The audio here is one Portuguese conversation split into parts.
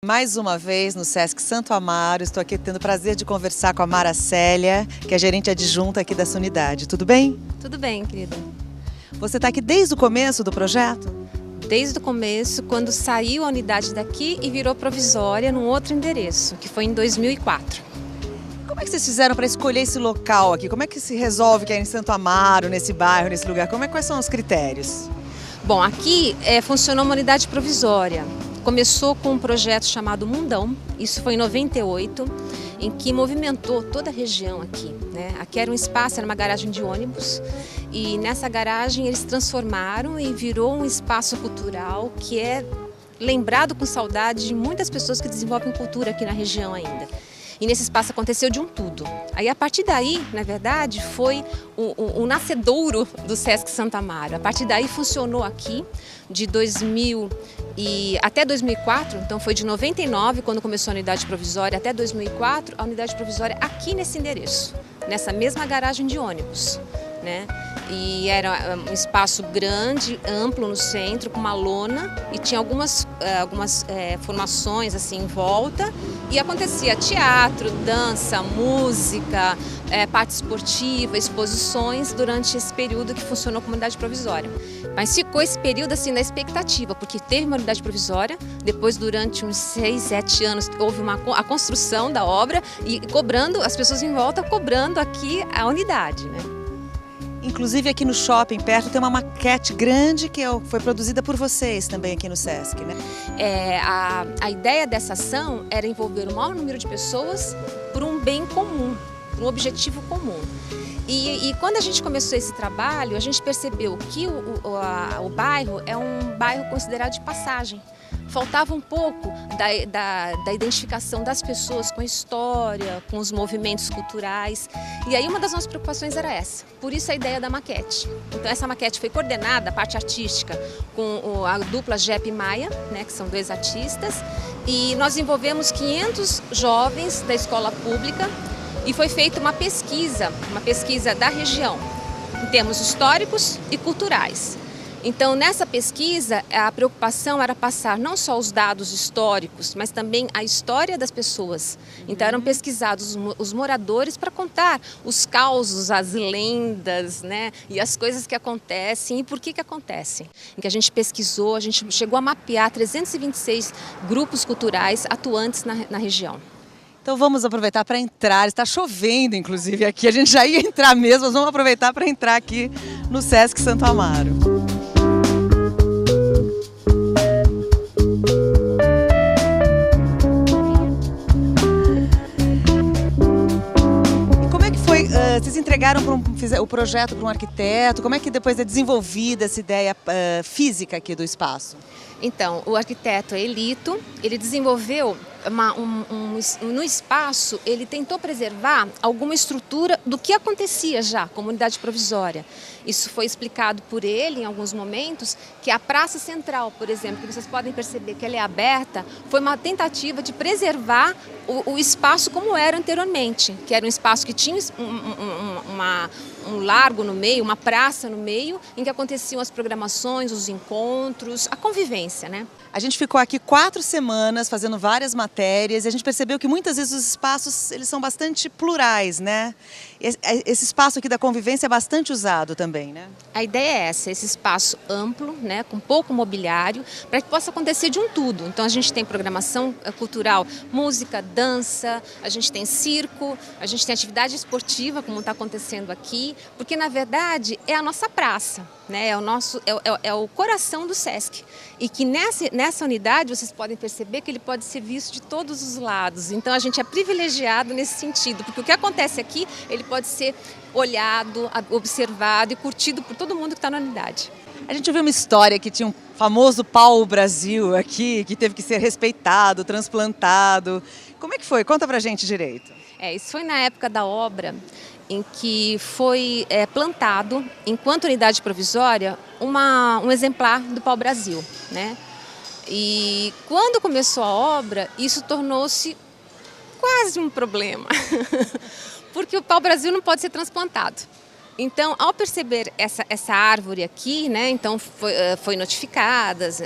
Mais uma vez no Sesc Santo Amaro, estou aqui tendo o prazer de conversar com a Mara Célia, que é gerente adjunta aqui dessa unidade. Tudo bem? Tudo bem, querida. Você está aqui desde o começo do projeto? Desde o começo, quando saiu a unidade daqui e virou provisória num outro endereço, que foi em 2004. Como é que vocês fizeram para escolher esse local aqui? Como é que se resolve que é em Santo Amaro, nesse bairro, nesse lugar? Quais são os critérios? Bom, aqui funcionou uma unidade provisória. Começou com um projeto chamado Mundão, isso foi em 98, em que movimentou toda a região aqui, né? Aqui era um espaço, era uma garagem de ônibus, e nessa garagem eles transformaram e virou um espaço cultural que é lembrado com saudade de muitas pessoas que desenvolvem cultura aqui na região ainda. E nesse espaço aconteceu de um tudo. Aí a partir daí, na verdade, foi o nascedouro do Sesc Santo Amaro. A partir daí funcionou aqui de 2000 e até 2004, então foi de 99, quando começou a unidade provisória, até 2004, a unidade provisória aqui nesse endereço, nessa mesma garagem de ônibus, né? E era um espaço grande, amplo no centro, com uma lona, e tinha algumas formações assim em volta, e acontecia teatro, dança, música, parte esportiva, exposições durante esse período que funcionou como unidade provisória. Mas ficou esse período assim na expectativa, porque teve uma unidade provisória, depois durante uns 6, 7 anos houve a construção da obra e cobrando, as pessoas em volta cobrando aqui a unidade, né? Inclusive aqui no shopping perto tem uma maquete grande que foi produzida por vocês também aqui no Sesc, né? A ideia dessa ação era envolver o maior número de pessoas por um bem comum, por um objetivo comum. E quando a gente começou esse trabalho, a gente percebeu que o bairro é um bairro considerado de passagem. Faltava um pouco da identificação das pessoas com a história, com os movimentos culturais. E aí uma das nossas preocupações era essa, por isso a ideia da maquete. Então essa maquete foi coordenada, a parte artística, com a dupla Jepe e Maia, né, que são 2 artistas, e nós envolvemos 500 jovens da escola pública e foi feita uma pesquisa da região, em termos históricos e culturais. Então, nessa pesquisa, a preocupação era passar não só os dados históricos, mas também a história das pessoas. Então, eram pesquisados os moradores para contar os causos, as lendas, né, e as coisas que acontecem e por que acontecem. Em que a gente pesquisou, a gente chegou a mapear 326 grupos culturais atuantes na região. Então vamos aproveitar para entrar, está chovendo inclusive aqui, a gente já ia entrar mesmo, mas vamos aproveitar para entrar aqui no Sesc Santo Amaro. Vocês entregaram o projeto para um arquiteto? Como é que depois é desenvolvida essa ideia física aqui do espaço? Então, o arquiteto Elito, ele desenvolveu no espaço, ele tentou preservar alguma estrutura do que acontecia já como unidade provisória. Isso foi explicado por ele em alguns momentos, que a Praça Central, por exemplo, que vocês podem perceber que ela é aberta, foi uma tentativa de preservar o espaço como era anteriormente, que era um espaço que tinha um largo no meio, uma praça no meio, em que aconteciam as programações, os encontros, a convivência, né? A gente ficou aqui 4 semanas fazendo várias matérias e a gente percebeu que muitas vezes os espaços eles são bastante plurais, né? Esse espaço aqui da convivência é bastante usado também, né? A ideia é essa, esse espaço amplo, né, com pouco mobiliário, para que possa acontecer de um tudo. Então a gente tem programação cultural, música, dança, a gente tem circo, a gente tem atividade esportiva, como está acontecendo aqui, porque na verdade é a nossa praça, né? É o coração do Sesc. E que nessa unidade vocês podem perceber que ele pode ser visto de todos os lados. Então a gente é privilegiado nesse sentido, porque o que acontece aqui, ele pode ser olhado, observado e curtido por todo mundo que está na unidade. A gente ouviu uma história que tinha um famoso pau-brasil aqui, que teve que ser respeitado, transplantado. Como é que foi? Conta pra gente direito. Isso foi na época da obra, em que foi plantado, enquanto unidade provisória, um exemplar do pau-brasil, né? E quando começou a obra, isso tornou-se quase um problema, porque o pau-brasil não pode ser transplantado. Então, ao perceber essa árvore aqui, né, então foi notificadas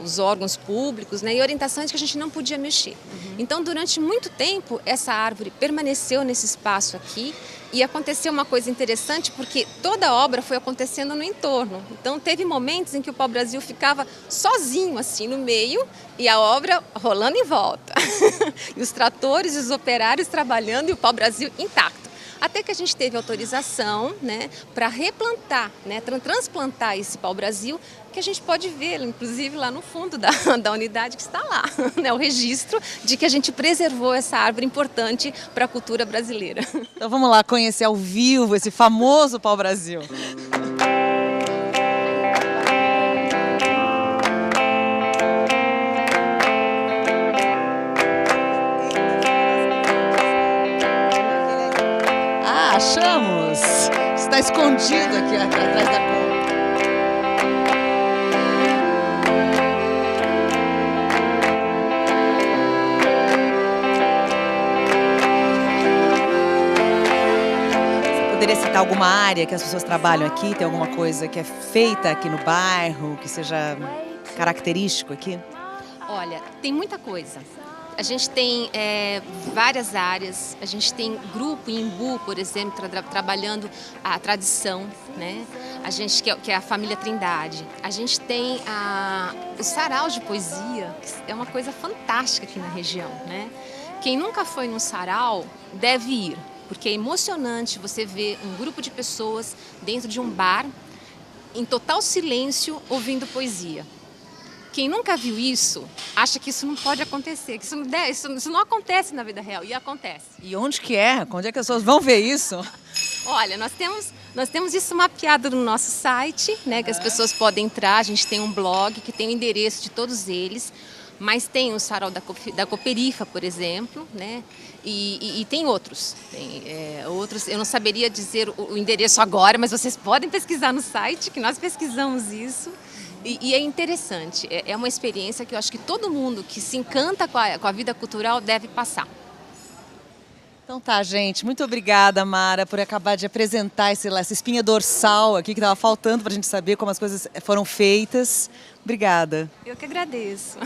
os órgãos públicos, né, e orientações que a gente não podia mexer. Então, durante muito tempo, essa árvore permaneceu nesse espaço aqui e aconteceu uma coisa interessante porque toda a obra foi acontecendo no entorno. Então, teve momentos em que o pau-brasil ficava sozinho assim no meio e a obra rolando em volta. E os tratores e os operários trabalhando e o pau-brasil intacto. Até que a gente teve autorização, né, para replantar, né, transplantar esse pau-brasil, que a gente pode ver, inclusive, lá no fundo da unidade que está lá, né, o registro de que a gente preservou essa árvore importante para a cultura brasileira. Então vamos lá conhecer ao vivo esse famoso pau-brasil. Achamos! Está escondido aqui atrás da ponta. Você poderia citar alguma área que as pessoas trabalham aqui? Tem alguma coisa que é feita aqui no bairro, que seja característico aqui? Olha, tem muita coisa. A gente tem várias áreas, a gente tem grupo em Imbu, por exemplo, trabalhando a tradição, né? A gente que é a família Trindade. A gente tem o sarau de poesia, que é uma coisa fantástica aqui na região, né? Quem nunca foi num sarau deve ir, porque é emocionante você ver um grupo de pessoas dentro de um bar, em total silêncio, ouvindo poesia. Quem nunca viu isso, acha que isso não pode acontecer, que isso não acontece na vida real, e acontece. E onde que é? Onde é que as pessoas vão ver isso? Olha, nós temos isso mapeado no nosso site, né, que as pessoas podem entrar, a gente tem um blog que tem o endereço de todos eles, mas tem o sarau da Cooperifa, por exemplo, né, e tem outros. Outros, eu não saberia dizer o endereço agora, mas vocês podem pesquisar no site, que nós pesquisamos isso. E é interessante, é uma experiência que eu acho que todo mundo que se encanta com a vida cultural deve passar. Então tá, gente. Muito obrigada, Mara, por acabar de apresentar essa espinha dorsal aqui que estava faltando para a gente saber como as coisas foram feitas. Obrigada. Eu que agradeço.